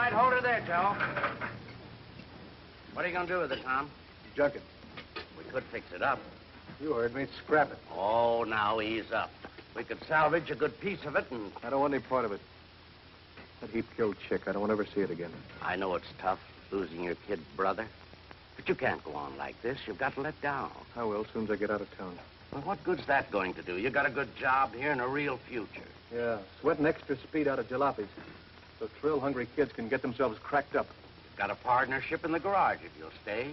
right, hold her there, Joe. What are you going to do with it, Tom? Junk it. We could fix it up. You heard me. Scrap it. Oh, now ease up. We could salvage a good piece of it and... I don't want any part of it. That heap-killed chick, I don't want to ever see it again. I know it's tough, losing your kid brother. But you can't go on like this. You've got to let down. I will, as soon as I get out of town. Well, what good's that going to do? You got a good job here and a real future. Yeah, sweating extra speed out of jalopies. So thrill-hungry kids can get themselves cracked up. Got a partnership in the garage if you'll stay.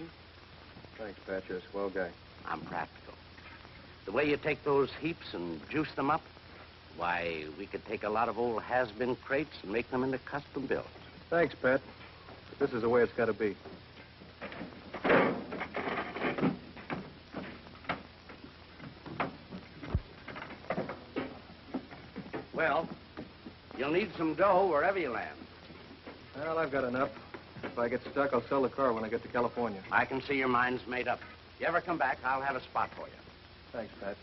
Thanks, Pat. You're a swell guy. I'm practical. The way you take those heaps and juice them up, why, we could take a lot of old has-been crates and make them into custom builds. Thanks, Pat. But this is the way it's got to be. Well, you'll need some dough wherever you land. Well, I've got enough. If I get stuck, I'll sell the car when I get to California. I can see your mind's made up. If you ever come back, I'll have a spot for you. Thanks, Pat.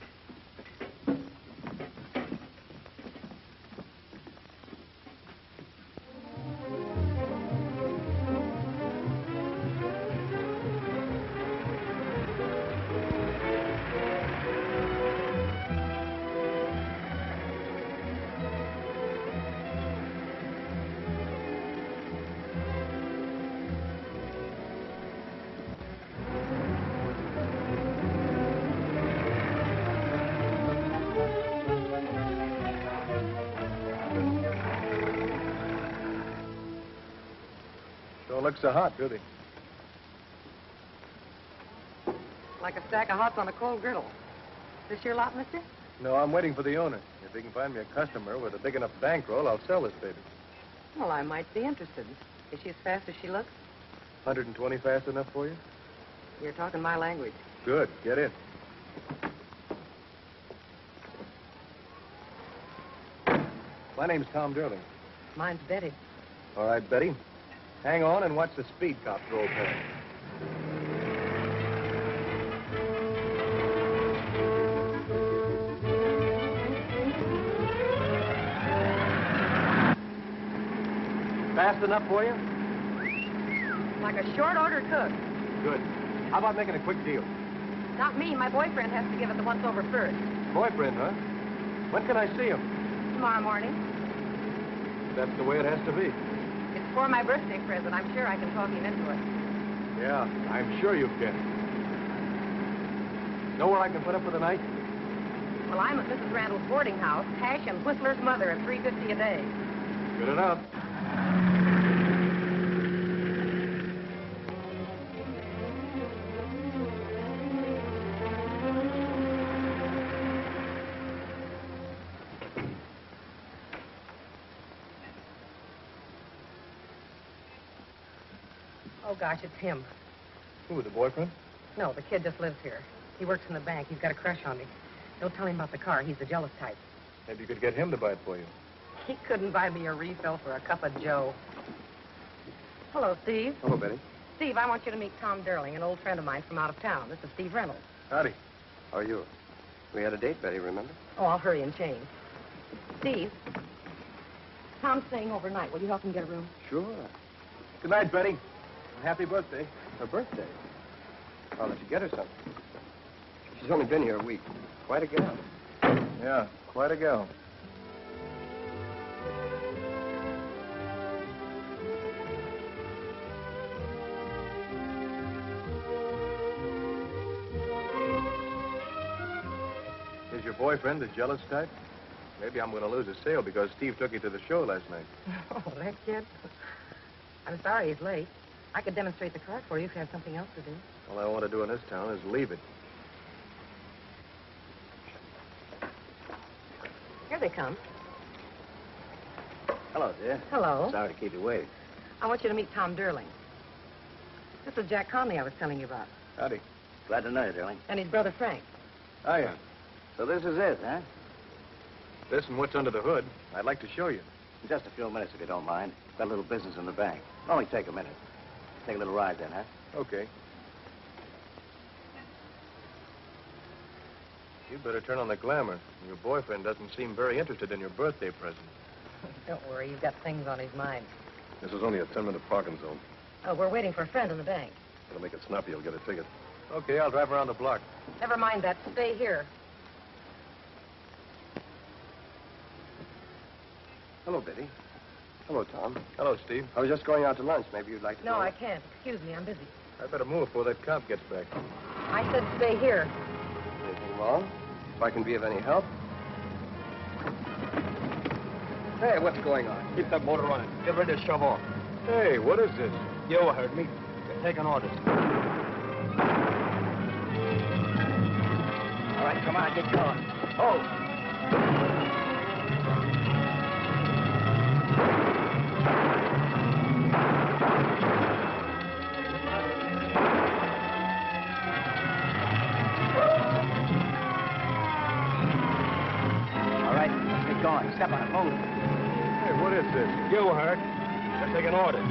Don't look so hot, do they? Like a stack of hots on a cold griddle. This your lot, mister? No, I'm waiting for the owner. If he can find me a customer with a big enough bankroll, I'll sell this baby. Well, I might be interested. Is she as fast as she looks? 120 fast enough for you? You're talking my language. Good. Get in. My name's Tom Durling. Mine's Betty. All right, Betty. Hang on and watch the speed cops roll past. Fast enough for you? Like a short order cook. Good. How about making a quick deal? Not me. My boyfriend has to give it the once-over first. Boyfriend, huh? When can I see him? Tomorrow morning. That's the way it has to be. It's for my birthday present. I'm sure I can talk him into it. Yeah, I'm sure you can. Know where I can put up for the night? Well, I'm at Mrs. Randall's boarding house. Hash and Whistler's mother at $3.50 a day. Good enough. Oh, gosh, it's him. Who, the boyfriend? No, the kid just lives here. He works in the bank. He's got a crush on me. Don't tell him about the car. He's the jealous type. Maybe you could get him to buy it for you. He couldn't buy me a refill for a cup of Joe. Hello, Steve. Hello, Betty. Steve, I want you to meet Tom Durling, an old friend of mine from out of town. This is Steve Reynolds. Howdy. How are you? We had a date, Betty, remember? Oh, I'll hurry and change. Steve, Tom's staying overnight. Will you help him get a room? Sure. Good night, Betty. Happy birthday. Her birthday. I'll let you get her something. She's only been here a week. Quite a gal. Yeah, quite a gal. Is your boyfriend the jealous type? Maybe I'm going to lose a sale because Steve took you to the show last night. Oh, that kid? I'm sorry he's late. I could demonstrate the car for you if you had something else to do. All I want to do in this town is leave it. Here they come. Hello, dear. Hello. Sorry to keep you waiting. I want you to meet Tom Durling. This is Jack Conley I was telling you about. Howdy. Glad to know you, Durling. And his brother Frank. Hiya. So this is it, huh? This and what's under the hood, I'd like to show you. In just a few minutes, if you don't mind. Got a little business in the bank. Only take a minute. Take a little ride then, huh? Okay. You'd better turn on the glamour. Your boyfriend doesn't seem very interested in your birthday present. Don't worry, you've got things on his mind. This is only a 10-minute parking zone. Oh, we're waiting for a friend in the bank. It'll make it snappy. You'll get a ticket. Okay, I'll drive around the block. Never mind that. Stay here. Hello, Biddy. Hello, Tom. Hello, Steve. I was just going out to lunch. Maybe you'd like to No, go? I can't. Excuse me, I'm busy. I better move before that cop gets back. I said stay here. Anything wrong? If I can be of any help? Hey, what's going on? Keep that motor running. Get ready to shove off. Hey, what is this? You heard me. You're taking orders. All right, come on, get going. Oh! All right, let's get going. Step on it, move. Hey, what is this? You heard. You're taking orders.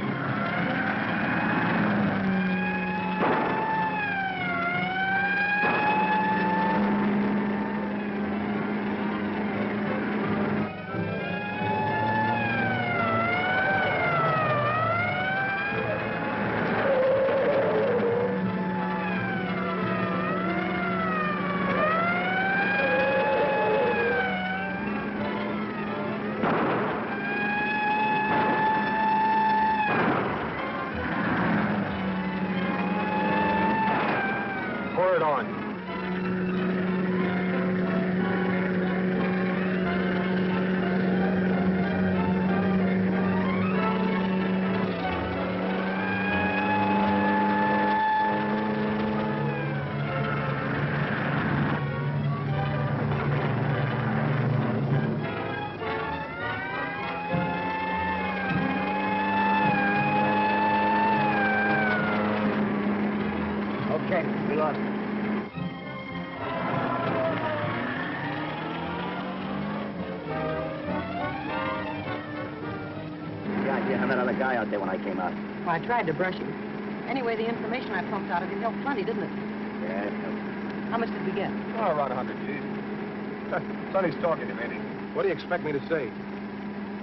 Pour it on. Okay, we lost it. God, you have another guy out there when I came out. Well, I tried to brush him. Anyway, the information I pumped out of him helped plenty, didn't it? Yeah, it helped. How much did we get? Oh, around 100 G's. Sonny's talking to me, ain't he? What do you expect me to say?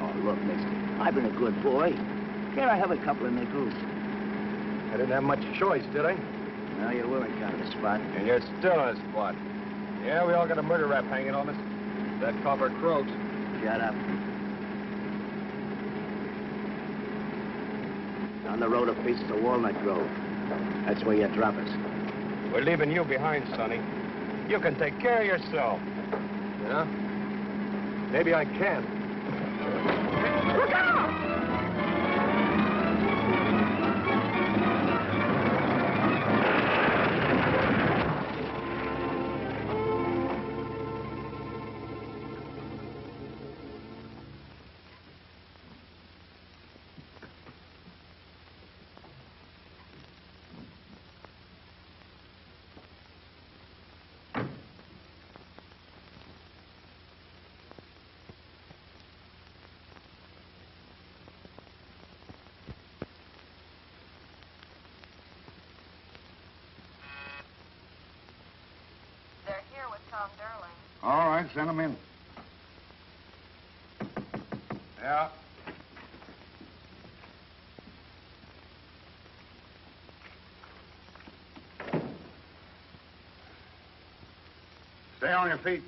Oh, look, mister, I've been a good boy. Can't I have a couple of nickels? I didn't have much choice, did I? No, you were in kind of a spot. And you're still in a spot. Yeah, we all got a murder rap hanging on us. That copper croaks. Shut up. Down the road a piece to Walnut Grove. That's where you drop us. We're leaving you behind, Sonny. You can take care of yourself. Yeah? Maybe I can. Look out! They're here with Tom Durling. All right, send them in. Yeah. Stay on your feet.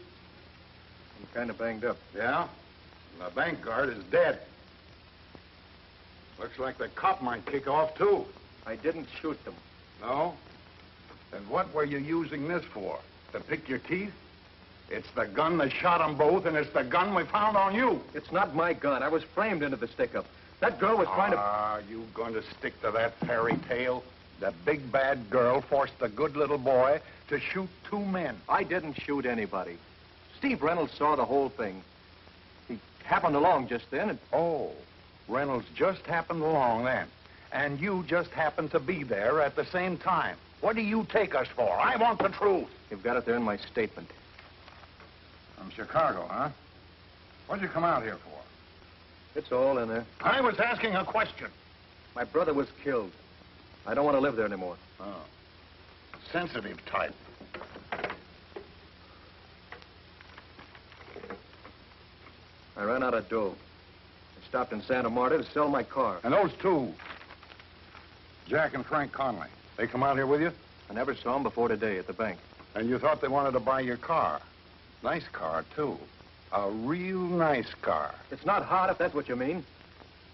I'm kind of banged up. Yeah? The bank guard is dead. Looks like the cop might kick off, too. I didn't shoot them. No? Then what were you using this for? To pick your teeth? It's the gun that shot them both, and it's the gun we found on you. It's not my gun. I was framed into the stick-up. That girl was trying to... Are you going to stick to that fairy tale? The big bad girl forced the good little boy to shoot two men. I didn't shoot anybody. Steve Reynolds saw the whole thing. He happened along just then and... Oh, Reynolds just happened along then. And you just happened to be there at the same time. What do you take us for? I want the truth. You've got it there in my statement. From Chicago, huh? What'd you come out here for? It's all in there. I was asking a question. My brother was killed. I don't want to live there anymore. Oh. Sensitive type. I ran out of dough. I stopped in Santa Marta to sell my car. And those two, Jack and Frank Conley, they come out here with you? I never saw them before today at the bank. And you thought they wanted to buy your car. Nice car, too. A real nice car. It's not hot, if that's what you mean.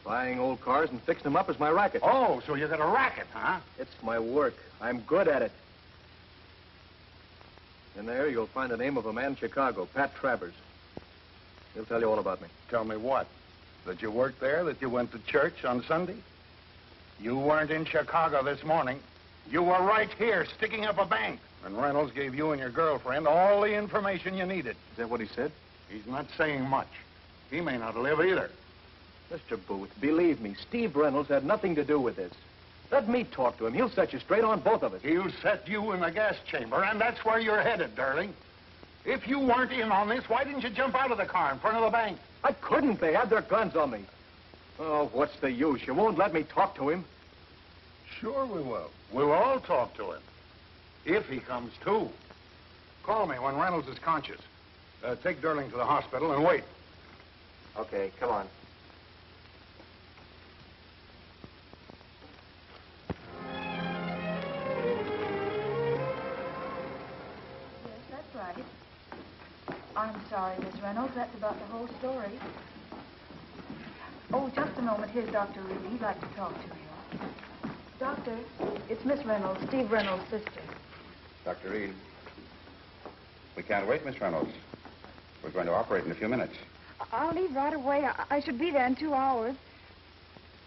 Buying old cars and fixing them up is my racket. Oh, so you got a racket, huh? It's my work. I'm good at it. In there, you'll find the name of a man in Chicago, Pat Travers. He'll tell you all about me. Tell me what? That you worked there, that you went to church on Sunday? You weren't in Chicago this morning. You were right here, sticking up a bank. And Reynolds gave you and your girlfriend all the information you needed. Is that what he said? He's not saying much. He may not live either. Mr. Booth, believe me, Steve Reynolds had nothing to do with this. Let me talk to him. He'll set you straight on both of us. He'll set you in the gas chamber, and that's where you're headed, Durling. If you weren't in on this, why didn't you jump out of the car in front of the bank? I couldn't. They had their guns on me. Oh, what's the use? You won't let me talk to him. Sure we will. We'll all talk to him. If he comes to. Call me when Reynolds is conscious. Take Durling to the hospital and wait. Okay, come on. Yes, that's right. I'm sorry, Miss Reynolds. That's about the whole story. Oh, just a moment. Here's Dr. Reed. He'd like to talk to you. Doctor, it's Miss Reynolds, Steve Reynolds' sister. Dr. Reed, we can't wait, Miss Reynolds. We're going to operate in a few minutes. I'll leave right away. I should be there in 2 hours.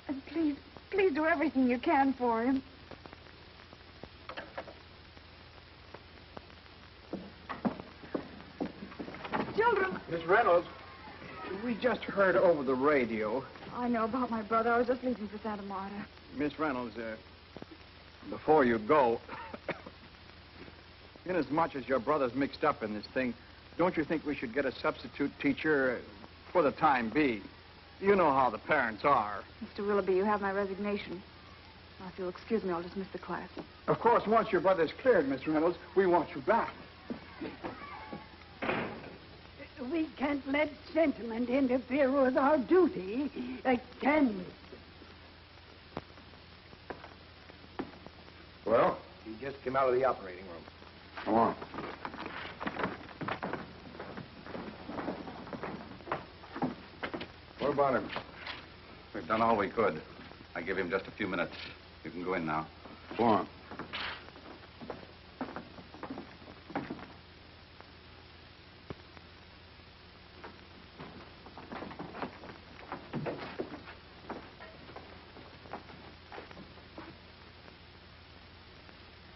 And please do everything you can for him. Children. Miss Reynolds, we just heard over the radio. I know about my brother. I was just leaving for Santa Marta. Miss Reynolds, before you go, inasmuch as your brother's mixed up in this thing, don't you think we should get a substitute teacher for the time being? You know how the parents are. Mr. Willoughby, you have my resignation. Now, if you'll excuse me, I'll dismiss the class. Of course, once your brother's cleared, Miss Reynolds, we want you back. We can't let sentiment interfere with our duty, can we? Well? He just came out of the operating room. Come on. What about him? We've done all we could. I give him just a few minutes. You can go in now. Go on.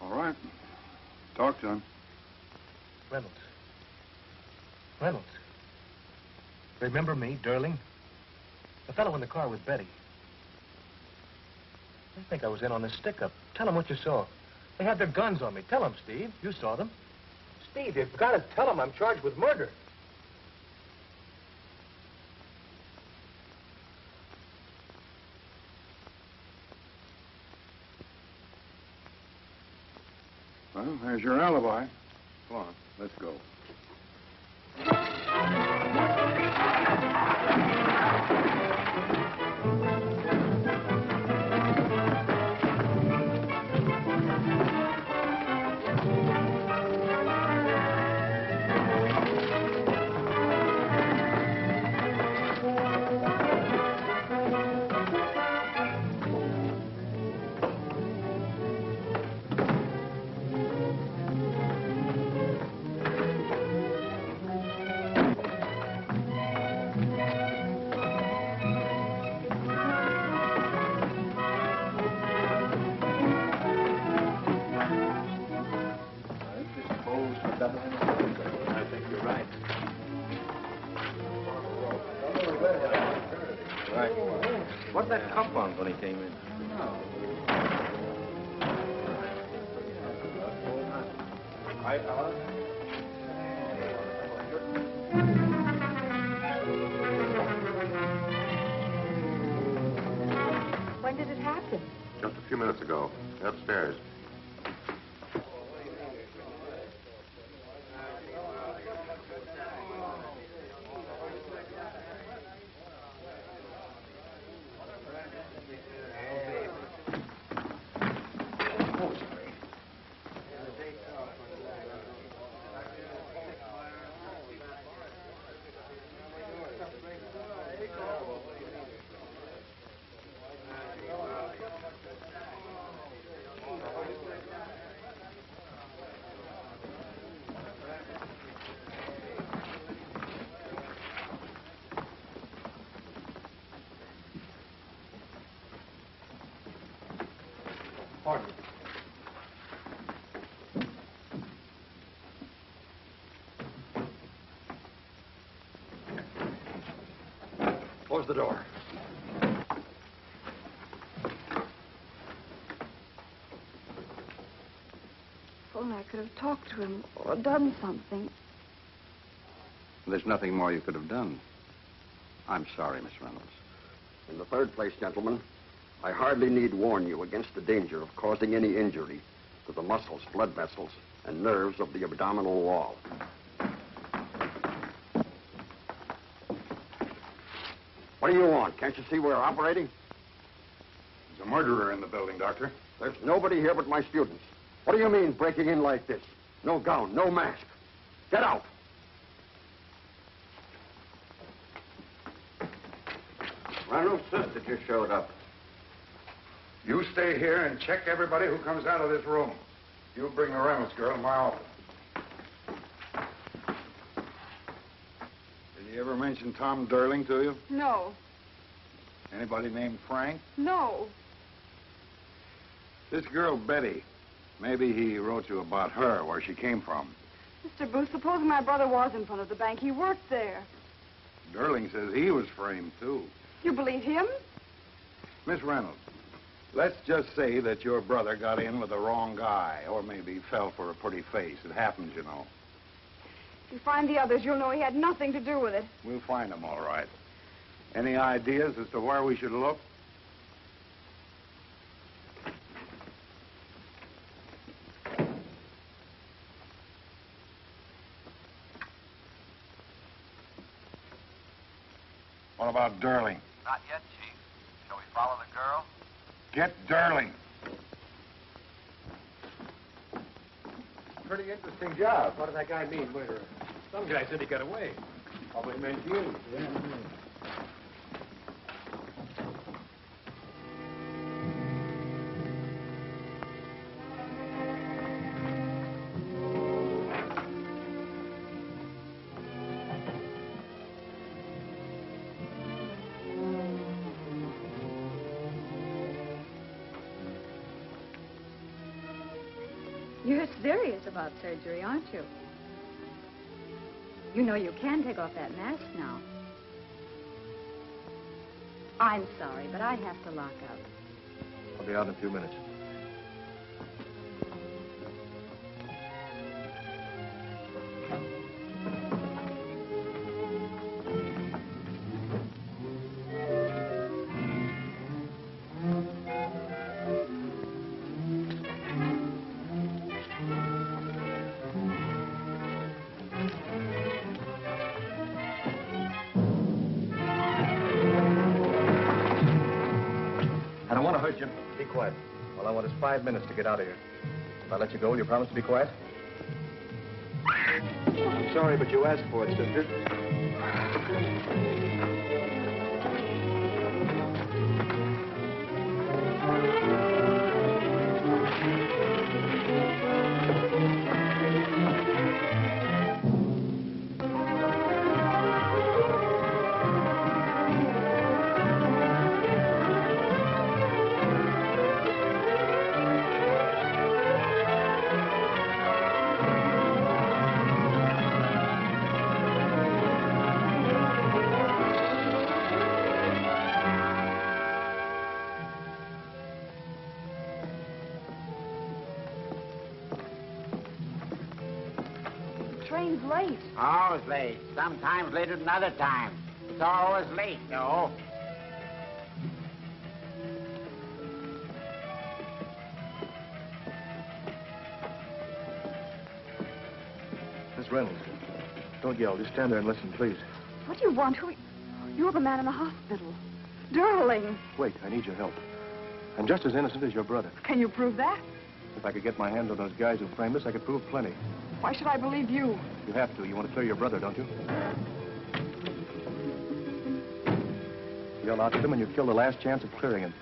All right. Talk to him. Reynolds. Reynolds. Remember me, Durling? The fellow in the car with Betty. I think I was in on this stick-up. Tell him what you saw. They had their guns on me. Tell him, Steve. You saw them. Steve, you've got to tell him I'm charged with murder. Well, there's your alibi. Come on, let's go. I think you're right. Right. What'd that cup on when he came in? Hi, fella. When did it happen? Just a few minutes ago. Upstairs. Pardon. Close the door. If only I could have talked to him or done something. There's nothing more you could have done. I'm sorry, Miss Reynolds. In the third place, gentlemen, I hardly need warn you against the danger of causing any injury to the muscles, blood vessels, and nerves of the abdominal wall. What do you want? Can't you see we're operating? There's a murderer in the building, Doctor. There's nobody here but my students. What do you mean, breaking in like this? No gown, no mask. Get out! Reynolds' sister just showed up. You stay here and check everybody who comes out of this room. You bring the Reynolds girl to my office. Did he ever mention Tom Durling to you? No. Anybody named Frank? No. This girl, Betty. Maybe he wrote you about her, where she came from. Mr. Booth, supposing my brother was in front of the bank. He worked there. Durling says he was framed, too. You believe him? Miss Reynolds, let's just say that your brother got in with the wrong guy, or maybe fell for a pretty face. It happens, you know. If you find the others, you'll know he had nothing to do with it. We'll find them, all right. Any ideas as to where we should look? What about Durling? Not yet, Chief. Shall we follow the girl? Get Durling. Pretty interesting job. What did that guy mean, murderer? Some guy said he got away. Probably meant you. Yeah. You're serious about surgery, aren't you? You know you can take off that mask now. I'm sorry, but I have to lock up. I'll be out in a few minutes. I don't want to hurt you. Be quiet. All I want is 5 minutes to get out of here. If I let you go, will you promise to be quiet? I'm sorry, but you asked for it, sister. Train's late. Always late. Sometimes later than other times. It's always late, though. Miss Reynolds, don't yell. Just stand there and listen, please. What do you want? You're the man in the hospital. Durling. Wait, I need your help. I'm just as innocent as your brother. Can you prove that? If I could get my hands on those guys who framed us, I could prove plenty. Why should I believe you? You have to. You want to clear your brother, don't you? You'll out him and you kill the last chance of clearing him.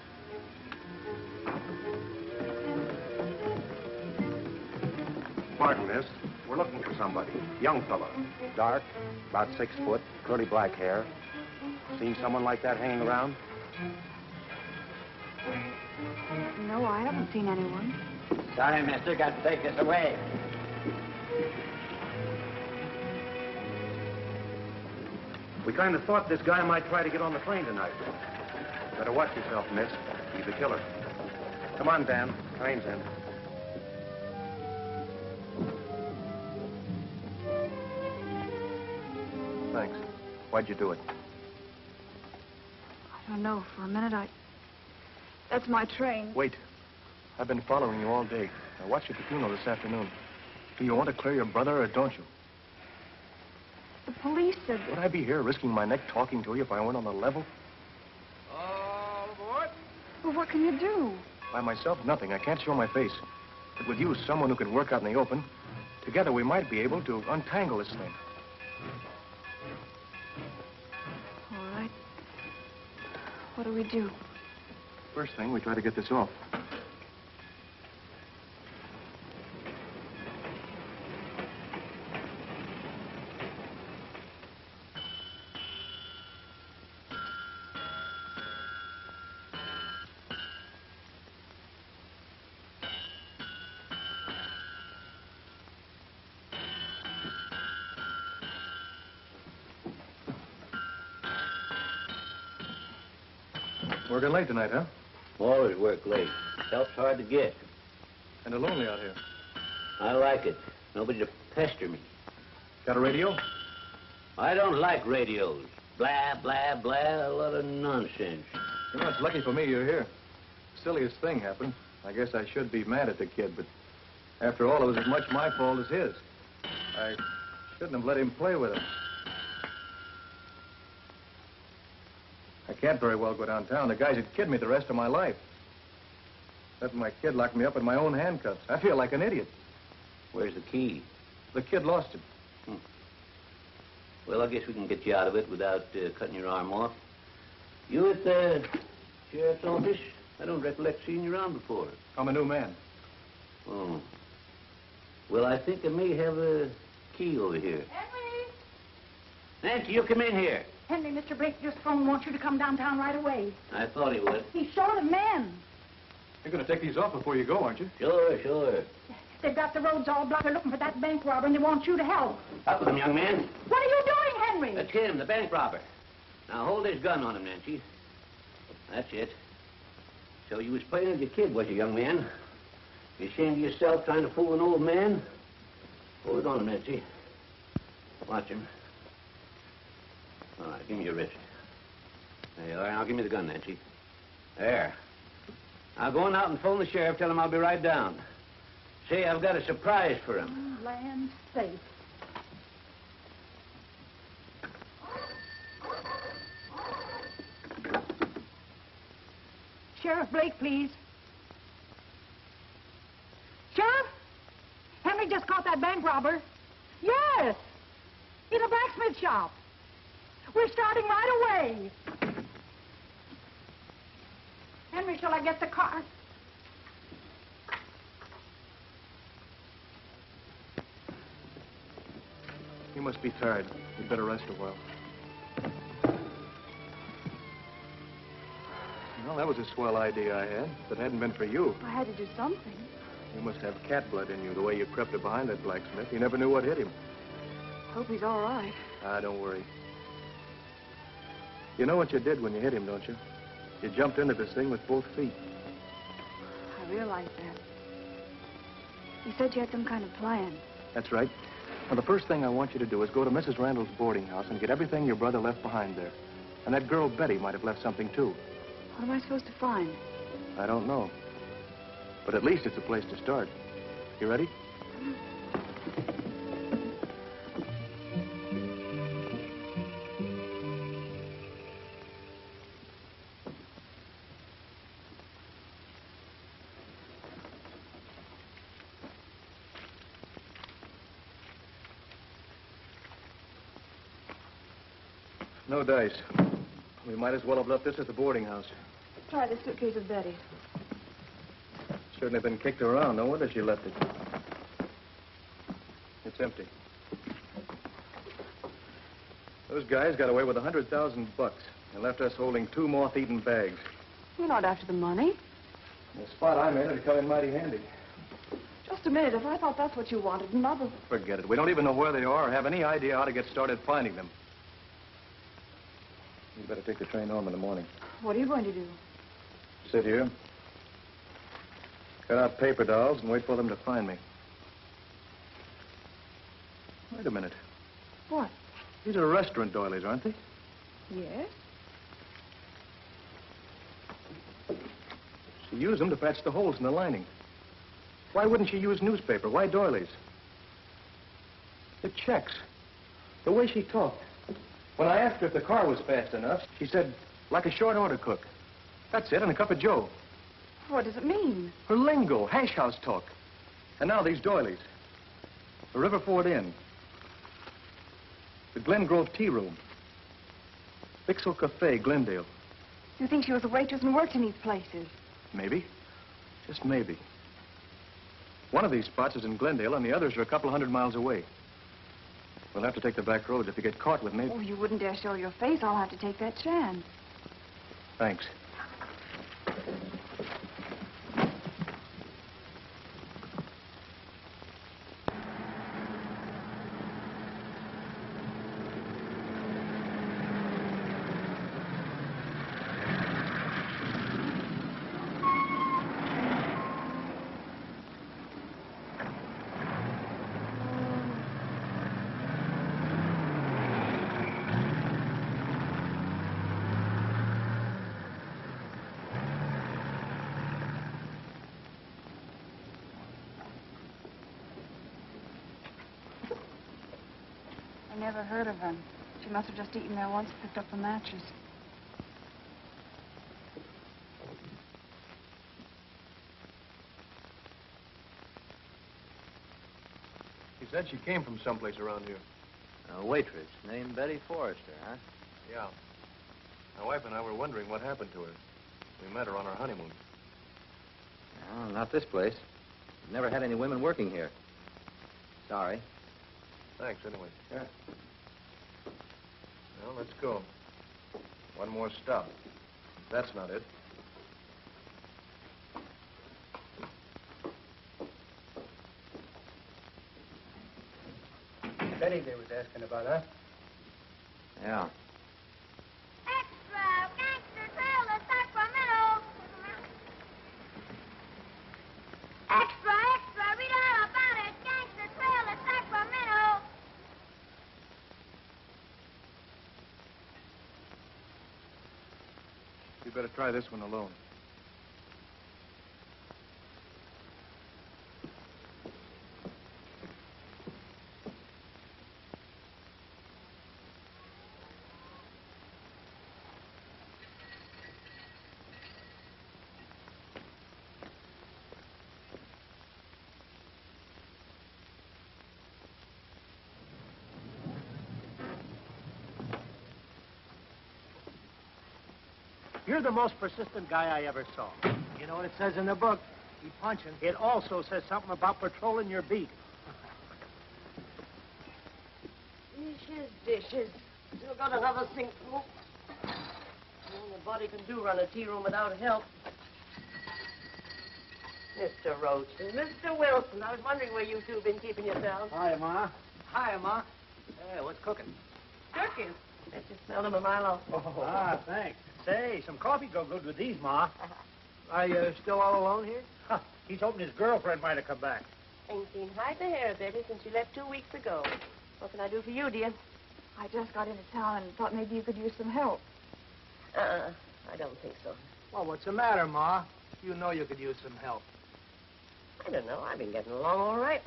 Pardon, miss. We're looking for somebody. Young fellow. Dark, about 6 foot, curly black hair. Seen someone like that hanging around? No, I haven't seen anyone. Sorry, mister. Got to take this away. We kind of thought this guy might try to get on the plane tonight. Better watch yourself, miss. He's a killer. Come on, Dan. Train's in. Thanks. Why'd you do it? I don't know. For a minute, That's my train. Wait. I've been following you all day. I watched you at the funeral this afternoon. Do you want to clear your brother, or don't you? The police said... Would I be here risking my neck talking to you if I went on the level? All aboard. Well, what can you do? By myself, nothing. I can't show my face. But with you, someone who can work out in the open, together we might be able to untangle this thing. All right. What do we do? First thing, we try to get this off. Working late tonight, huh? Always work late. Help's hard to get. Kind of lonely out here. I like it. Nobody to pester me. Got a radio? I don't like radios. Blah, blah, blah, a lot of nonsense. You know, it's lucky for me you're here. Silliest thing happened. I guess I should be mad at the kid, but after all, it was as much my fault as his. I shouldn't have let him play with it. I can't very well go downtown. The guys would kid me the rest of my life. Letting my kid lock me up in my own handcuffs. I feel like an idiot. Where's the key? The kid lost it. Well, I guess we can get you out of it without cutting your arm off. You at the sheriff's office? I don't recollect seeing you around before. I'm a new man. Oh. Well, I think I may have a key over here. Henry! Nancy, you come in here. Henry, Mr. Blake just phoned, wants you to come downtown right away. I thought he would. He's short of men. You're going to take these off before you go, aren't you? Sure, sure. They've got the roads all blocked. They're looking for that bank robber, and they want you to help. Up with him, young man. What are you doing, Henry? That's him, the bank robber. Now, hold his gun on him, Nancy. That's it. So you was playing with your kid, was you, young man? You ashamed of yourself trying to fool an old man? Hold it on him, Nancy. Watch him. All right, give me your wrist. There you are. Now give me the gun, Nancy. There. Now go on out and phone the sheriff. Tell him I'll be right down. Say, I've got a surprise for him. Oh, land safe. Sheriff Blake, please. Sheriff? Henry just caught that bank robber. Yes! In a blacksmith shop. We're starting right away. Henry, shall I get the car? You must be tired. You'd better rest a while. Well, that was a swell idea I had. If it hadn't been for you. I had to do something. You must have cat blood in you, the way you crept up behind that blacksmith. You never knew what hit him. Hope he's all right. Ah, don't worry. You know what you did when you hit him, don't you? You jumped into this thing with both feet. I realized that. You said you had some kind of plan. That's right. Now, the first thing I want you to do is go to Mrs. Randall's boarding house and get everything your brother left behind there. And that girl, Betty, might have left something, too. What am I supposed to find? I don't know. But at least it's a place to start. You ready? No dice. We might as well have left this at the boarding house. Try the suitcase of Betty's. Certainly been kicked around. No wonder she left it. It's empty. Those guys got away with $100,000 and left us holding 2 moth-eaten bags. You're not after the money. The spot I'm in would come in mighty handy. Just a minute. If I thought that's what you wanted, Mother... Forget it. We don't even know where they are or have any idea how to get started finding them. You better take the train home in the morning. What are you going to do? Sit here. Cut out paper dolls and wait for them to find me. Wait a minute. What? These are restaurant doilies, aren't they? Yes? She used them to patch the holes in the lining. Why wouldn't she use newspaper? Why doilies? The checks. The way she talked. When I asked her if the car was fast enough, she said, like a short order cook. That's it, and a cup of joe. What does it mean? Her lingo, hash house talk. And now these doilies. The Riverford Inn. The Glen Grove Tea Room. Bixel Cafe, Glendale. You think she was a waitress and worked in these places? Maybe. Just maybe. One of these spots is in Glendale, and the others are a couple 100 miles away. We'll have to take the back roads. If you get caught with me... Oh, you wouldn't dare show your face. I'll have to take that chance. Thanks. I never heard of her. She must have just eaten there once and picked up the matches. She said she came from someplace around here. A waitress named Betty Forrester, huh? Yeah. My wife and I were wondering what happened to her. We met her on our honeymoon. No, not this place. We've never had any women working here. Sorry. Thanks, anyway. Yeah. Well, let's go. One more stop. That's not it. Betty they was asking about, huh? Yeah. Extra! Gangster trail to Sacramento! Extra, extra! Read all about it! Gangster trail to Sacramento! You better try this one alone. You're the most persistent guy I ever saw. You know what it says in the book? Keep punching. It also says something about patrolling your beat. Dishes. Still got another sink full. Nobody can do run a tea room without help. Mr. Roachton, Mr. Wilson, I was wondering where you two been keeping yourselves. Hi, Ma. Hi, Ma. Hey, what's cooking? Turkeys. Bet you smelled them a mile off. Ah, thanks. Say, some coffee go good with these, Ma. Are you still all alone here? Huh. He's hoping his girlfriend might have come back. Ain't seen hide the hair, Betty, since you left 2 weeks ago. What can I do for you, dear? I just got into town and thought maybe you could use some help. I don't think so. Well, what's the matter, Ma? You know you could use some help. I don't know. I've been getting along all right.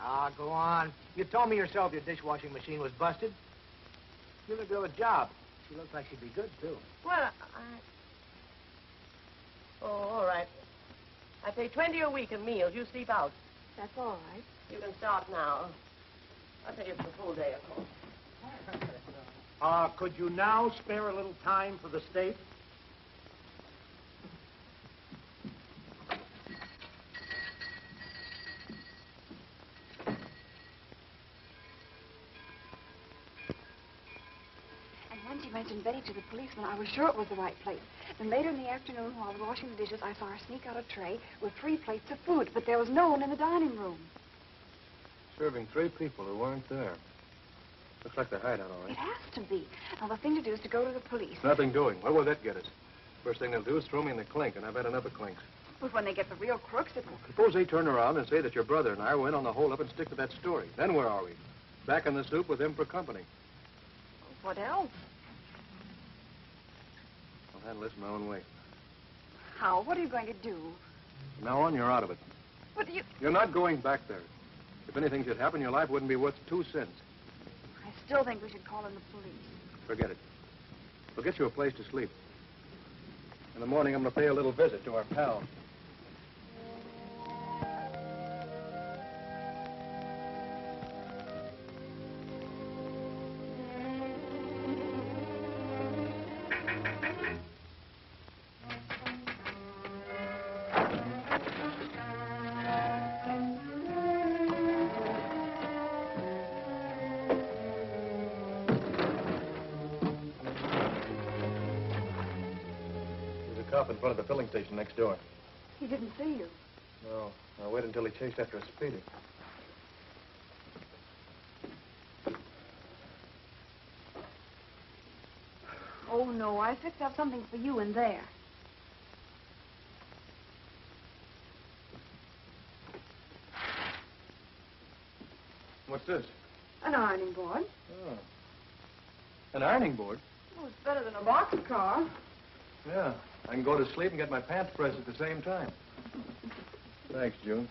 Ah, go on. You told me yourself your dishwashing machine was busted. Give the girl a job. She looks like she'd be good, too. Well, Oh, all right. I pay 20 a week in meals. You sleep out. That's all right. You can start now. I'll pay you for the full day, of course. Could you now spare a little time for the state? And once you mentioned Betty ID to the policeman, I was sure it was the right place. Then later in the afternoon, while I was washing the dishes, I saw her sneak out a tray with 3 plates of food, but there was no one in the dining room. Serving 3 people who weren't there. Looks like the hideout, all right. It has to be. Now, the thing to do is to go to the police. Nothing doing. Where will that get us? First thing they'll do is throw me in the clink, and I've had enough of clinks. But when they get the real crooks, it will... Suppose they turn around and say that your brother and I were in on the hold-up and stick to that story. Then where are we? Back in the soup with him for company. What else? I'll handle this my own way. How? What are you going to do? From now on, you're out of it. But you... You're not going back there. If anything should happen, your life wouldn't be worth 2 cents. I still think we should call in the police. Forget it. We'll get you a place to sleep. In the morning, I'm going to pay a little visit to our pal. In front of the filling station next door. He didn't see you. No. I'll wait until he chased after a speedy. Oh, no. I fixed up something for you in there. What's this? An ironing board. Oh. An ironing board? Well, it's better than a boxcar. Yeah. I can go to sleep and get my pants pressed at the same time. Thanks, June.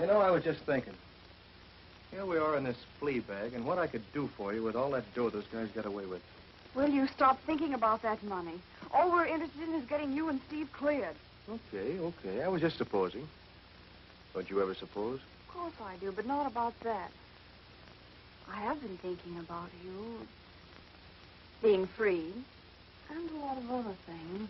You know, I was just thinking. Here we are in this flea bag, and what I could do for you with all that dough those guys got away with. Will you stop thinking about that money? All we're interested in is getting you and Steve cleared. Okay. I was just supposing. Don't you ever suppose? Of course I do, but not about that. I have been thinking about you being free. And a lot of other things.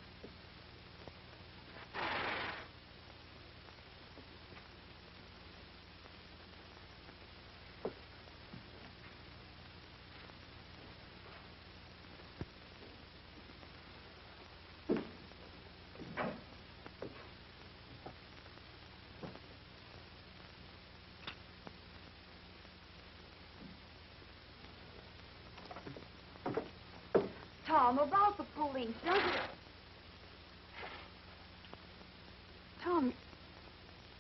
Tom, about the police, don't you... Tom,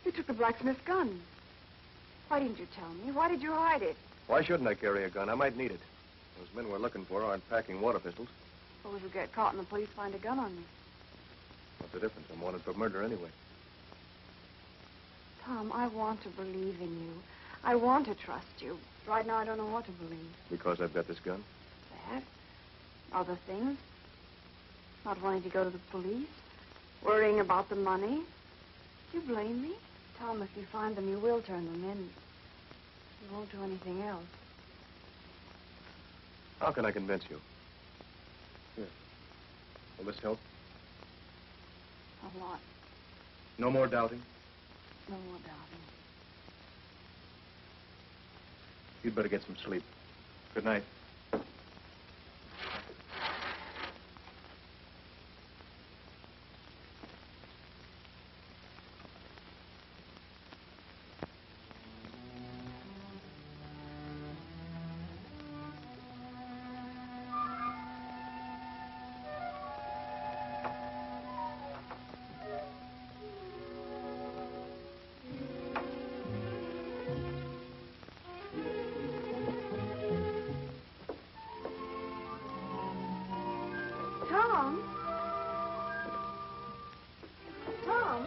you took the blacksmith's gun. Why didn't you tell me? Why did you hide it? Why shouldn't I carry a gun? I might need it. Those men we're looking for aren't packing water pistols. Suppose you get caught and the police find a gun on you. What's the difference? I'm wanted for murder anyway. Tom, I want to believe in you. I want to trust you. Right now, I don't know what to believe. Because I've got this gun? That? Other things? Not wanting to go to the police? Worrying about the money? Do you blame me? Tom, if you find them, you will turn them in. You won't do anything else. How can I convince you? Here. Will this help? A lot. No more doubting? No more doubting. You'd better get some sleep. Good night. Tom? Tom?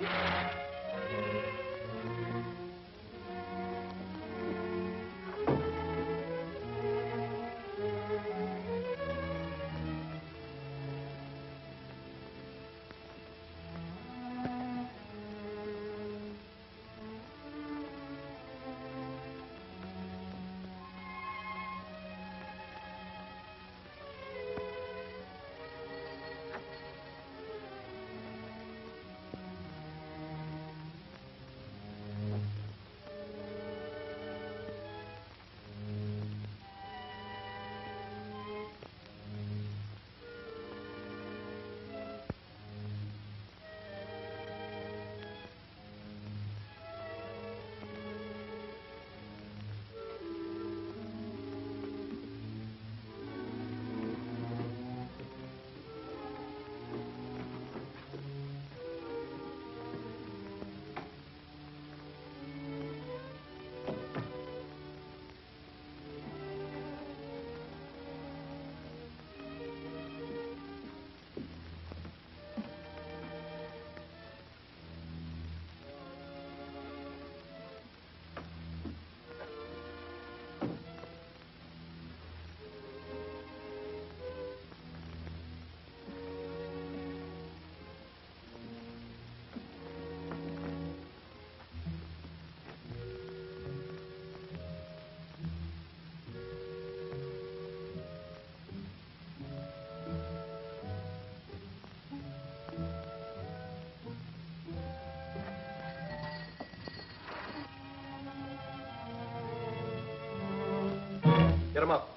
Get him up.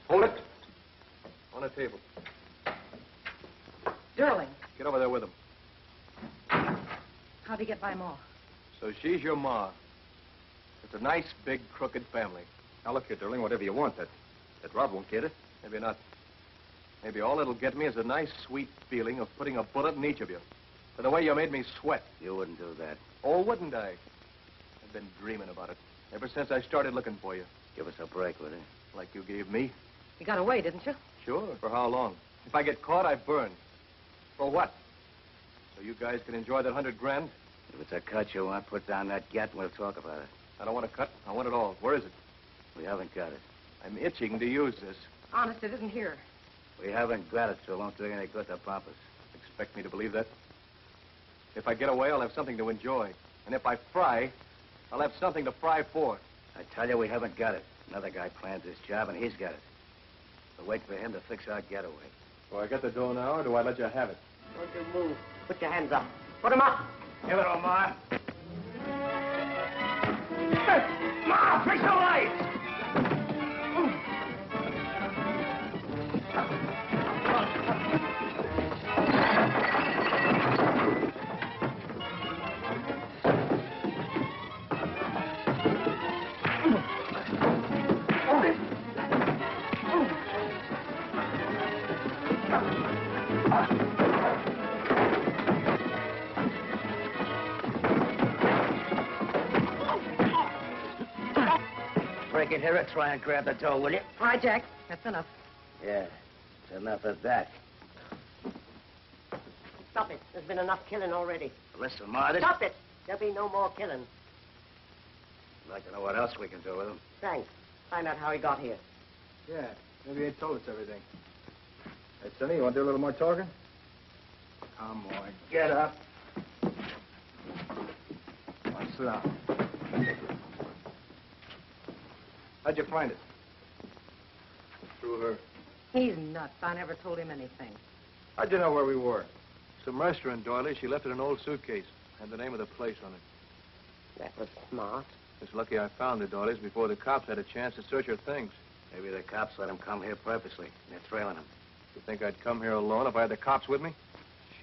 Hold it. On the table. Durling, Get over there with him. how'd he get by Ma? So she's your ma. It's a nice, big, crooked family. Now, look here, Durling, whatever you want, that Rob won't get it. Maybe not. Maybe all it'll get me is a nice, sweet feeling of putting a bullet in each of you. For the way you made me sweat. You wouldn't do that. Oh, wouldn't I? I've been dreaming about it ever since I started looking for you. Give us a break with it. Like you gave me. You got away, didn't you? Sure. For how long? If I get caught, I burn. For what? So you guys can enjoy that $100,000? If it's a cut you want, put down that gat and we'll talk about it. I don't want a cut. I want it all. Where is it? We haven't got it. I'm itching to use this. Honest, it isn't here. We haven't got it, so it won't do any good to pump us. Expect me to believe that? If I get away, I'll have something to enjoy. And if I fry, I'll have something to fry for. I tell you, we haven't got it. Another guy plans this job, and he's got it. We'll wait for him to fix our getaway. Do I get the dough now, or do I let you have it? Don't you move. Put your hands up. Put 'em up. Give it on, Ma. Ma, fix the lights! Break in here and try and grab the dough, will you? All right, Jack. That's enough. Yeah, it's enough of that. Stop it. There's been enough killing already. Listen, Ma, this... Stop it. There'll be no more killing. I'd like to know what else we can do with him. Thanks. Find out how he got here. Yeah, maybe he told us everything. Hey, Sonny, you want to do a little more talking? Come on, get up. Come on, sit down. How'd you find it? Through her. He's nuts. I never told him anything. How'd you know where we were? Some restaurant, Doily. She left it in an old suitcase. Had the name of the place on it. That was smart. It's lucky I found it, Doilies, before the cops had a chance to search her things. Maybe the cops let him come here purposely, and they're trailing him. You think I'd come here alone if I had the cops with me?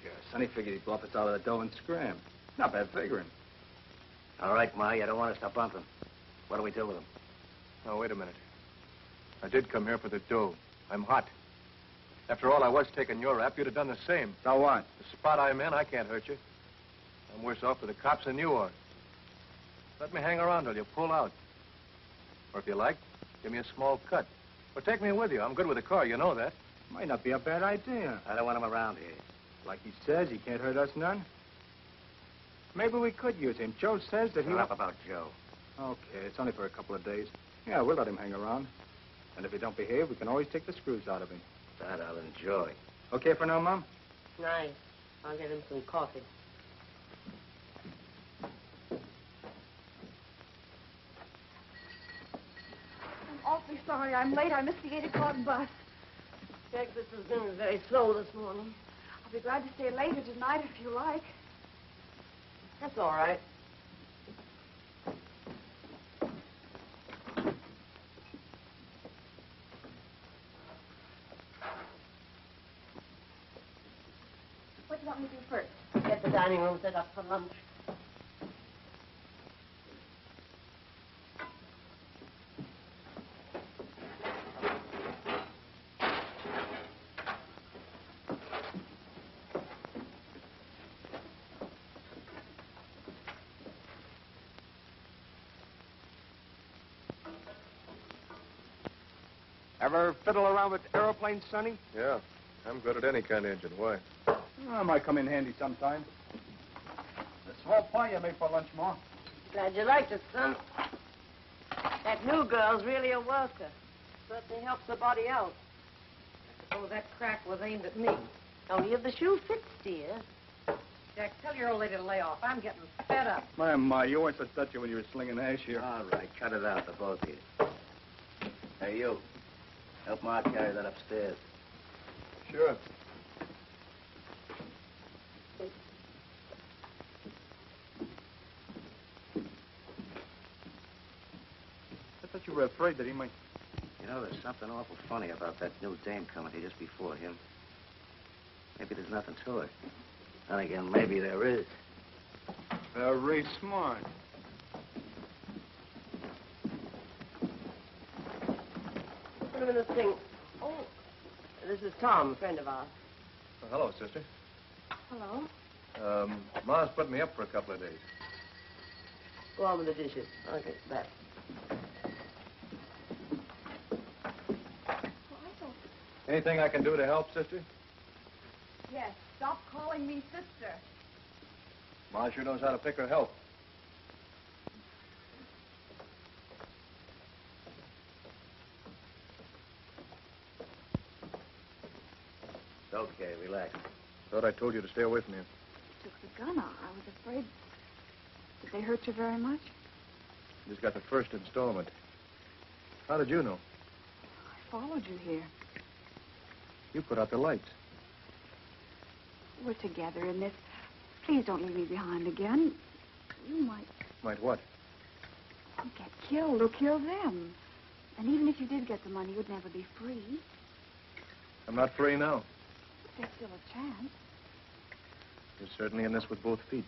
Sure, Sonny figured he'd bluff us out of the dough and scram. Not bad figuring. All right, Ma, you don't want us to bump him. What do we do with him? Now, wait a minute. I did come here for the dough. I'm hot. After all, I was taking your rap. You'd have done the same. So what? The spot I'm in, I can't hurt you. I'm worse off for the cops than you are. Let me hang around till you pull out. Or if you like, give me a small cut. Or take me with you. I'm good with a car, you know that. Might not be a bad idea. I don't want him around here. Like he says, he can't hurt us none. Maybe we could use him. Joe says that Shut up about Joe. Okay, it's only for a couple of days. Yeah, we'll let him hang around. And if he don't behave, we can always take the screws out of him. That I'll enjoy. Okay for now, Mom? Nice. I'll get him some coffee. I'm awfully sorry I'm late. I missed the 8 o'clock bus. Texas has been very slow this morning. I'll be glad to stay later tonight if you like. That's all right. What do you want me to do first? Get the dining room set up for lunch. Ever fiddle around with aeroplanes, Sonny? Yeah. I'm good at any kind of engine. Why? Oh, might come in handy sometime. The small pie you made for lunch, Ma. Glad you liked it, son. That new girl's really a worker. Certainly helps the body out. I suppose that crack was aimed at me. Only if the shoe fits, dear. Jack, tell your old lady to lay off. I'm getting fed up. My, you weren't so touchy when you were slinging hash here. All right, cut it out, the both of you. Hey, you. Help Ma carry that upstairs. Sure. I thought you were afraid that he might... know, there's something awful funny about that new dame coming here just before him. Maybe there's nothing to it. Then again, maybe there is. Very smart. Put him in this thing. Oh, this is Tom, a friend of ours. Oh, hello, sister. Hello. Ma's put me up for a couple of days. Go on with the dishes. I'll get back. Anything I can do to help, sister? Yes, stop calling me sister. Ma sure knows how to pick her help. It's okay, relax. Thought I told you to stay away from him. Took the gun out. I was afraid. Did they hurt you very much? Just got the first installment. How did you know? I followed you here. You put out the lights. We're together in this. Please don't leave me behind again. You might Might what? get killed or kill them. And even if you did get the money, you'd never be free. I'm not free now. There's still a chance. You're certainly in this with both feet,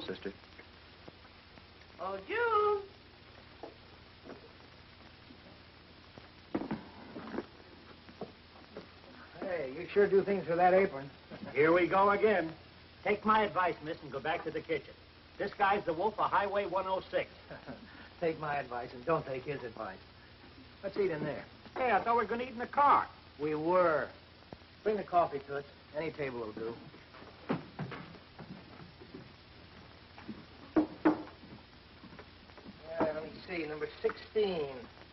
sister. Oh, June! Hey, you sure do things with that apron. Here we go again. Take my advice, miss, and go back to the kitchen. This guy's the wolf of Highway 106. Take my advice and don't take his advice. Let's eat in there. Hey, I thought we were going to eat in the car. We were. Bring the coffee, Toots. Any table will do. Let me see, number 16.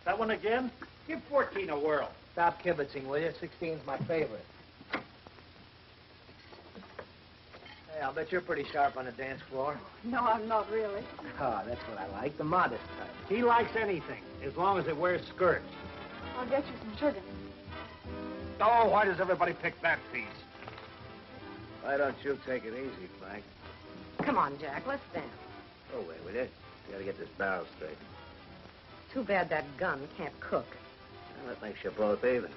That one again? Give 14 a whirl. Stop kibitzing, will you? 16's my favorite. Hey, I'll bet you're pretty sharp on the dance floor. No, I'm not really. Ah, that's what I like, the modest type. He likes anything, as long as it wears skirts. I'll get you some sugar. Oh, why does everybody pick that piece? Why don't you take it easy, Frank? Come on, Jack, let's dance. Oh, wait with it. You gotta get this barrel straight. Too bad that gun can't cook. Well, that makes you both even.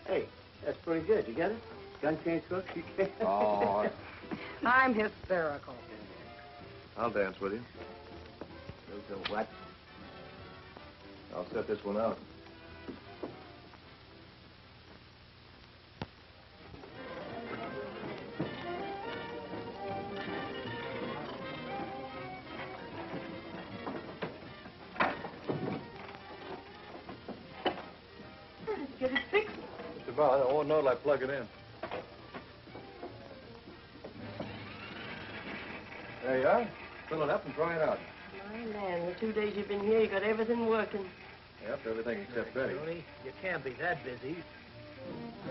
Hey, that's pretty good. You get it? Gun can't cook, you can't. Oh. I'm hysterical. I'll dance with you. You'll do what? I'll set this one out. Get it fixed. Just about. I won't know till I plug it in. There you are. Fill it up and try it out. My man, the 2 days you've been here, you got everything working. Yep, everything except Betty. Tony, you can't be that busy.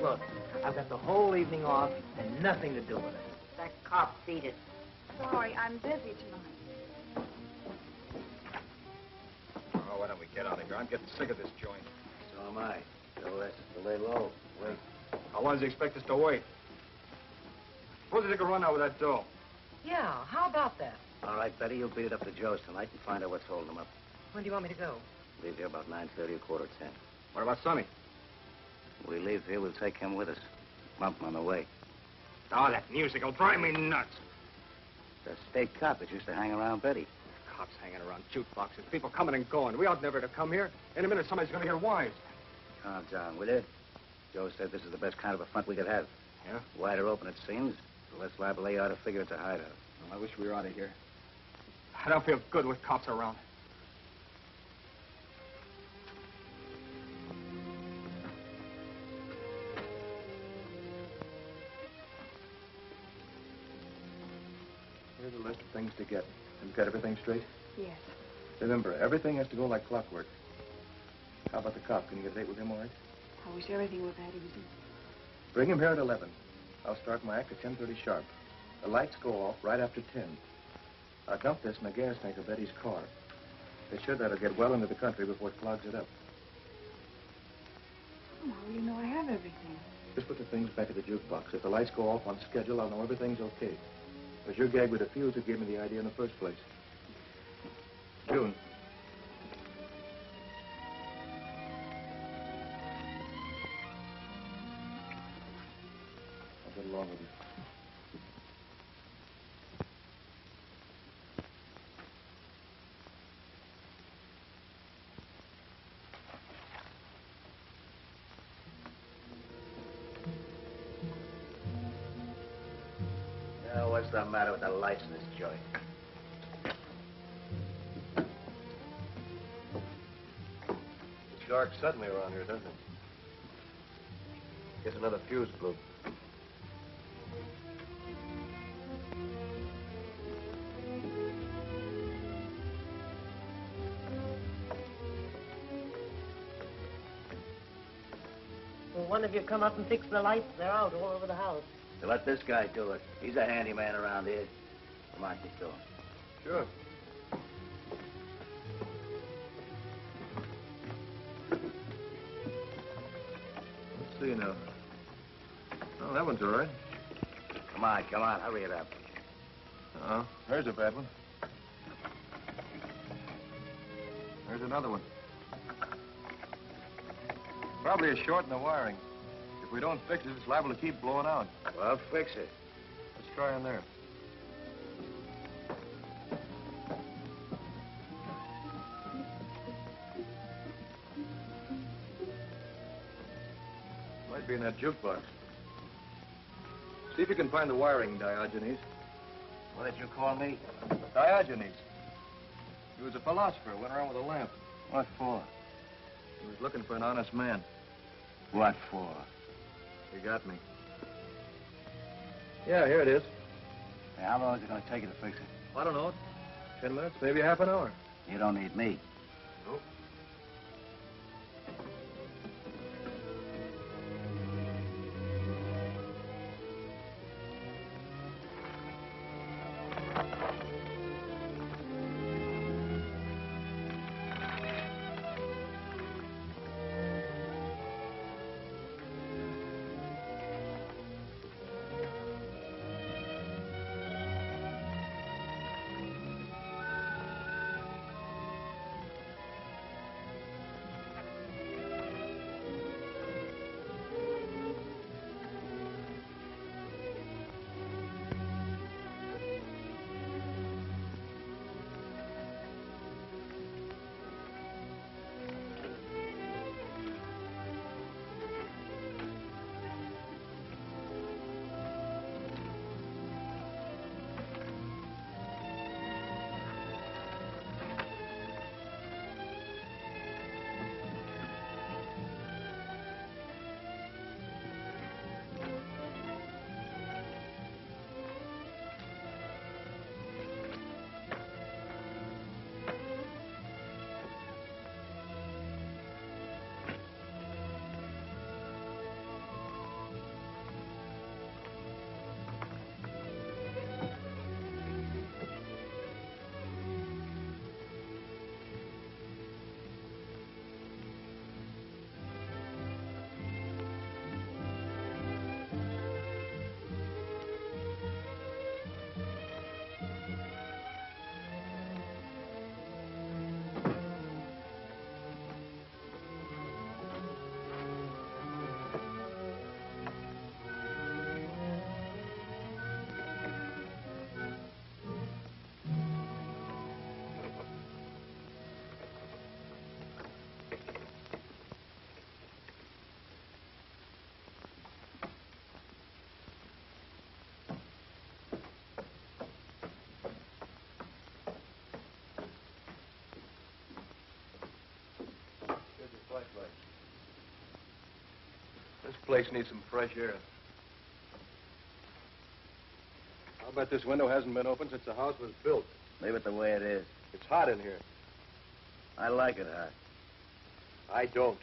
Look, I've got the whole evening off and nothing to do with it. That cop beat it. Sorry, I'm busy tonight. Oh, why don't we get out of here? I'm getting sick of this joint. So am I. So let's lay low. Wait. How long does he expect us to wait? Suppose they could run out with that dough. Yeah, how about that? All right, Betty, you'll beat it up to Joe's tonight and find out what's holding him up. When do you want me to go? Leave here about 9:30 or 9:45. What about Sonny? We leave here, we'll take him with us. Bump him on the way. Oh, that music will drive me nuts. The state cop that used to hang around Betty. Cops hanging around jukeboxes, people coming and going. We ought never to come here. In a minute, somebody's going to hear wise. Calm down, will you? Joe said this is the best kind of a front we could have. Yeah? Wider open, it seems. The less liable they are to figure it's a hideout. Well, I wish we were out of here. I don't feel good with cops around. Here's a list of things to get. You've got everything straight? Yes. Remember, everything has to go like clockwork. How about the cop? Can you get a date with him all right? I wish everything were that easy. Bring him here at 11. I'll start my act at 10:30 sharp. The lights go off right after 10. I'll dump this in the gas tank of Betty's car. They should that'll get well into the country before it clogs it up. Oh, how do you know I have everything? Just put the things back at the jukebox. If the lights go off on schedule, I'll know everything's okay. It was your gag with the fuse that gave me the idea in the first place. June, along with you. Now, what's the matter with the lights in this joint? It's dark suddenly around here, doesn't it? Guess another fuse blew. Will one of you come up and fix the lights? They're out all over the house. So let this guy do it. He's a handyman around here. Come on, get going. Sure. Let's see now. Oh, that one's all right. Come on, hurry it up. Uh-oh. There's a bad one. There's another one. Probably a short in the wiring. If we don't fix it, it's liable to keep blowing out. Well, fix it. Let's try in there. Might be in that jukebox. See if you can find the wiring, Diogenes. What did you call me? Diogenes. He was a philosopher, went around with a lamp. What for? He was looking for an honest man. What for? He got me. Yeah, here it is. Hey, how long is it going to take you to fix it? I don't know. 10 minutes, maybe half an hour. You don't need me. Nope. This place needs some fresh air. I'll bet this window hasn't been opened since the house was built. Leave it the way it is. It's hot in here. I like it hot. I don't.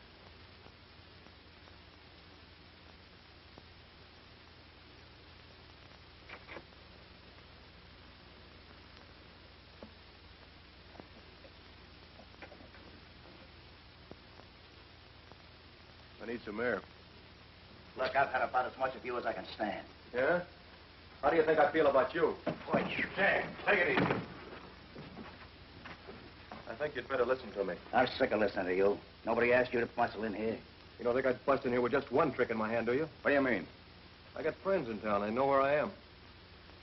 I need some air. Look, I've had about as much of you as I can stand. Yeah? How do you think I feel about you? Boy, Hey, take it easy. I think you'd better listen to me. I'm sick of listening to you. Nobody asked you to bustle in here. You don't think I'd bust in here with just one trick in my hand, do you? What do you mean? I got friends in town. I know where I am.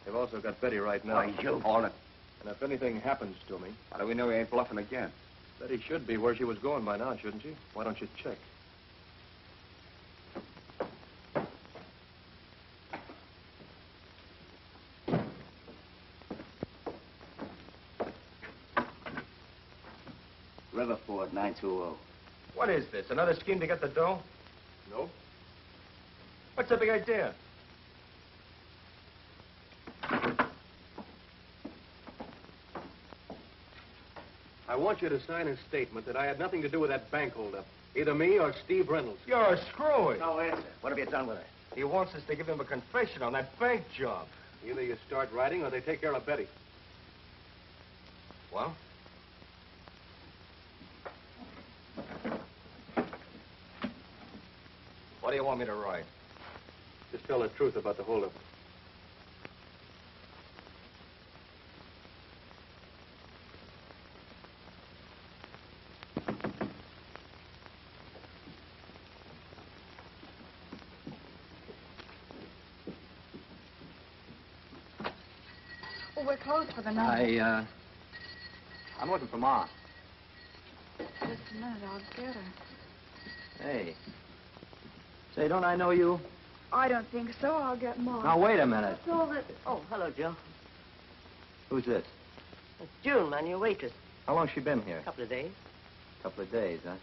They've also got Betty right now. Why, you hold it. And if anything happens to me... How do we know he ain't bluffing again? Betty should be where she was going by now, shouldn't she? Why don't you check? Riverford, 920. What is this? Another scheme to get the dough? No. What's the big idea? I want you to sign a statement that I had nothing to do with that bank holdup. Either me or Steve Reynolds. You're screwy. No answer. What have you done with it? He wants us to give him a confession on that bank job. Either you start writing or they take care of Betty. Well? What do you want me to write? Just tell the truth about the holdup. Oh, we're closed for the night. I'm looking for Ma. Just a minute, I'll get her. Hey. Say, don't I know you? I don't think so. I'll get Mom. Now, wait a minute. That's all that... Oh, hello, Joe. Who's this? It's June, man, your waitress. How long's she been here? A couple of days. Couple of days, huh?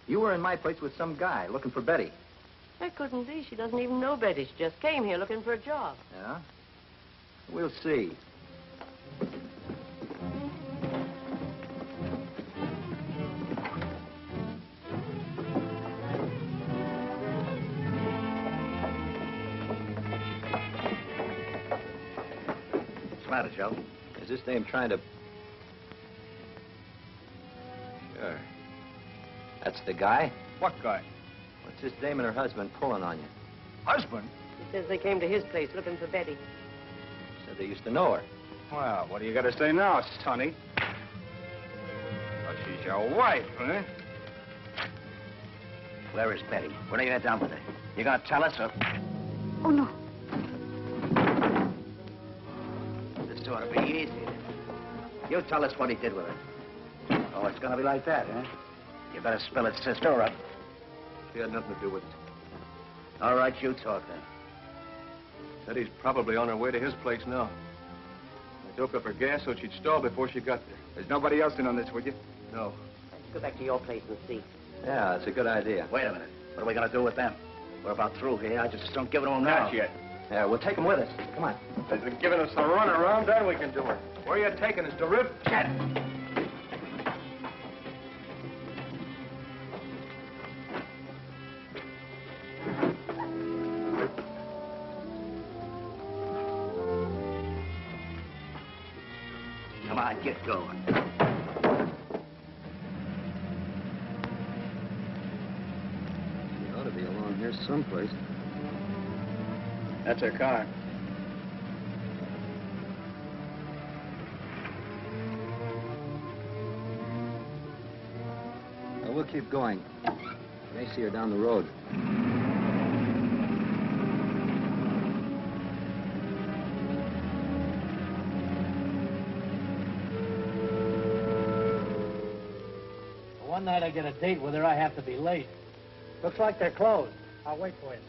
You were in my place with some guy looking for Betty. That couldn't be. She doesn't even know Betty. She just came here looking for a job. Yeah? We'll see. What's the matter, Joe? Is this dame trying to... Sure. That's the guy? What guy? What's this dame and her husband pulling on you? Husband? He says they came to his place looking for Betty. Said they used to know her. Well, what do you got to say now, Sonny? Well, she's your wife, huh? Where is Betty? What are you done with her? You gonna tell us or... Oh, no. This ought to be easy. You tell us what he did with her. Oh, it's gonna be like that, huh? You better spill it, sister, or... She had nothing to do with it. All right, you talk then. Betty's probably on her way to his place now. I doped up her gas so she'd stall before she got there. There's nobody else in on this, would you? No. Let's go back to your place and see. Yeah, that's a good idea. Wait a minute. What are we gonna do with them? We're about through here. I just don't give it to them now. Not yet. Yeah, we'll take them with us. Come on. If they're giving us the run around, then we can do it. Where are you taking us, to Rip? Shut Come on, get going. She ought to be along here someplace. That's her car. Well, we'll keep going. May see her down the road. One night I get a date with her, I have to be late. Looks like they're closed. I'll wait for you.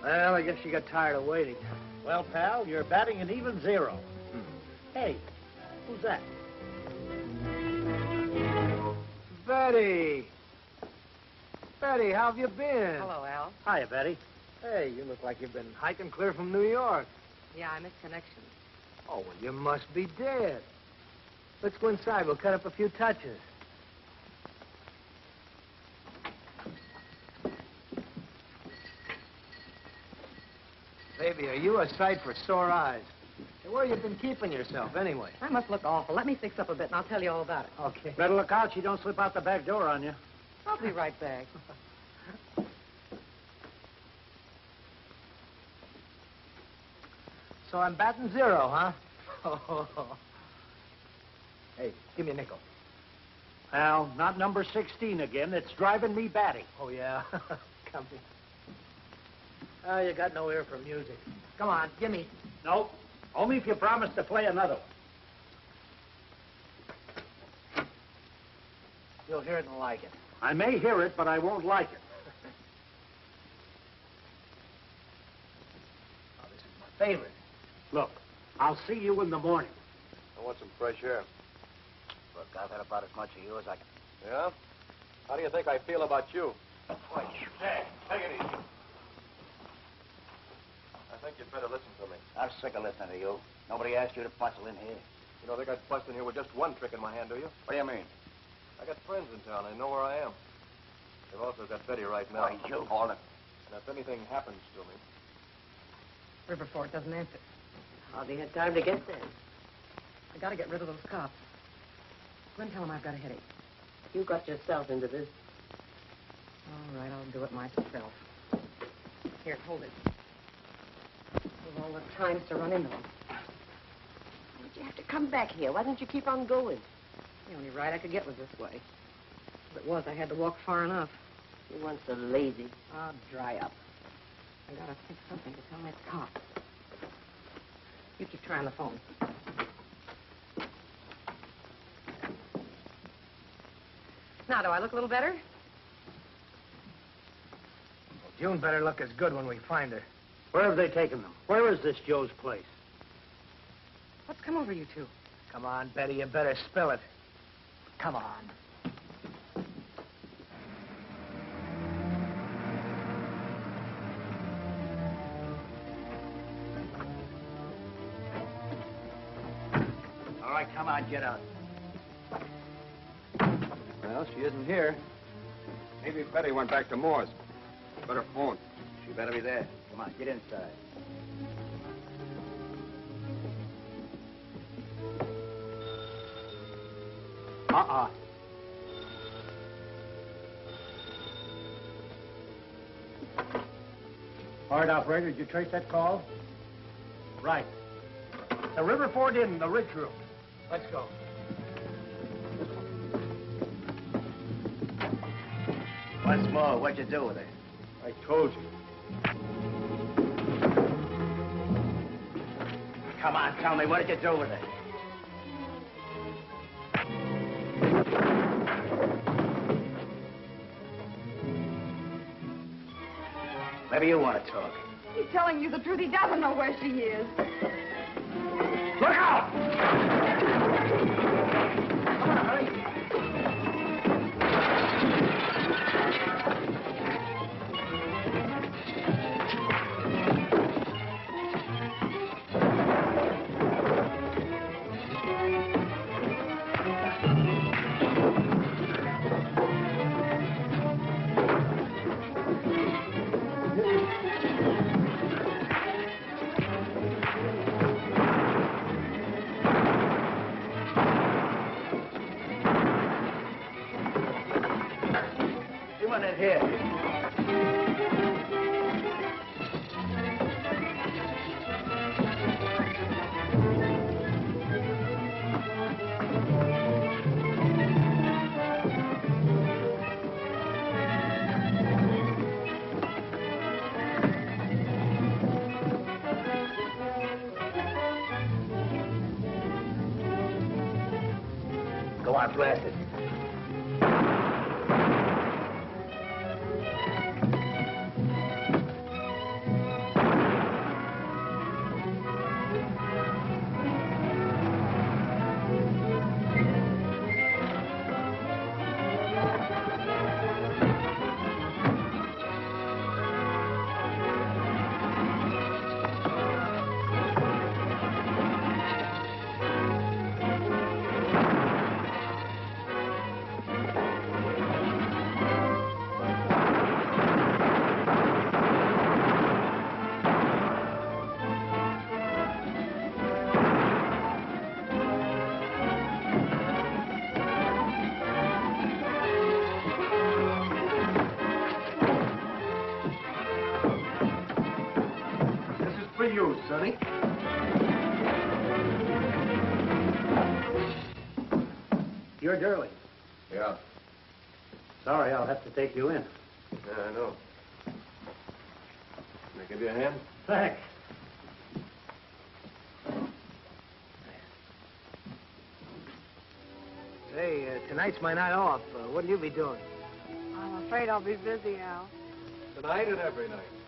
Well, I guess you got tired of waiting. Well, pal, you're batting an even 0. Hey, who's that? Betty! Betty, how have you been? Hello, Al. Hiya, Betty. Hey, you look like you've been hiking clear from New York. Yeah, I missed connections. Oh, well, you must be dead. Let's go inside. We'll cut up a few touches. Baby, are you a sight for sore eyes? Where you been keeping yourself, anyway? I must look awful. Let me fix up a bit, and I'll tell you all about it. Okay. Better look out she don't slip out the back door on you. I'll be right back. So I'm batting 0, huh? Hey, give me a nickel. Well, not number 16 again. It's driving me batty. Oh, yeah? Come here. Oh, you got no ear for music. Come on, give me. Nope. Only if you promise to play another one. You'll hear it and like it. I may hear it, but I won't like it. Oh, this is my favorite. Look, I'll see you in the morning. I want some fresh air. Look, I've had about as much of you as I can. Yeah? How do you think I feel about you? Hey, take it easy. I think you'd better listen to me. I'm sick of listening to you. Nobody asked you to bustle in here. You don't think I'd bust in here with just one trick in my hand, do you? What do you mean? I got friends in town. They know where I am. They've also got Betty right now. Why, you hold it. And if anything happens to me... Riverford doesn't answer. Hardly had time to get there. I gotta get rid of those cops. Go and tell them I've got a headache. You got yourself into this. All right, I'll do it myself. Here, hold it. With all the times to run into them. Why'd you have to come back here? Why didn't you keep on going? The only ride I could get was this way. If it was, I had to walk far enough. You weren't so lazy. I'll dry up. I gotta think something to tell that cop. You keep trying the phone. Now, do I look a little better? Well, June better look as good when we find her. Where have they taken them? Where is this Joe's place? What's come over you two? Come on, Betty, you better spill it. Come on. All right, come on, get out. Well, she isn't here. Maybe Betty went back to Moore's. Better phone. She better be there. Come on, get inside. Uh-uh. All right, operator, did you trace that call? Right. The Riverford Inn, the Ridge Room. Let's go. Once more, what'd you do with her? I told you. Come on, tell me, what did you do with her? Maybe you want to talk. He's telling you the truth. He doesn't know where she is. Look out! Come on, hurry. Here. Go on, blast it. for you, Sonny. You're Durling. Yeah. Sorry, I'll have to take you in. Yeah, I know. Can I give you a hand? Thanks. Hey, tonight's my night off. What'll you be doing? I'm afraid I'll be busy, Al. Tonight and every night.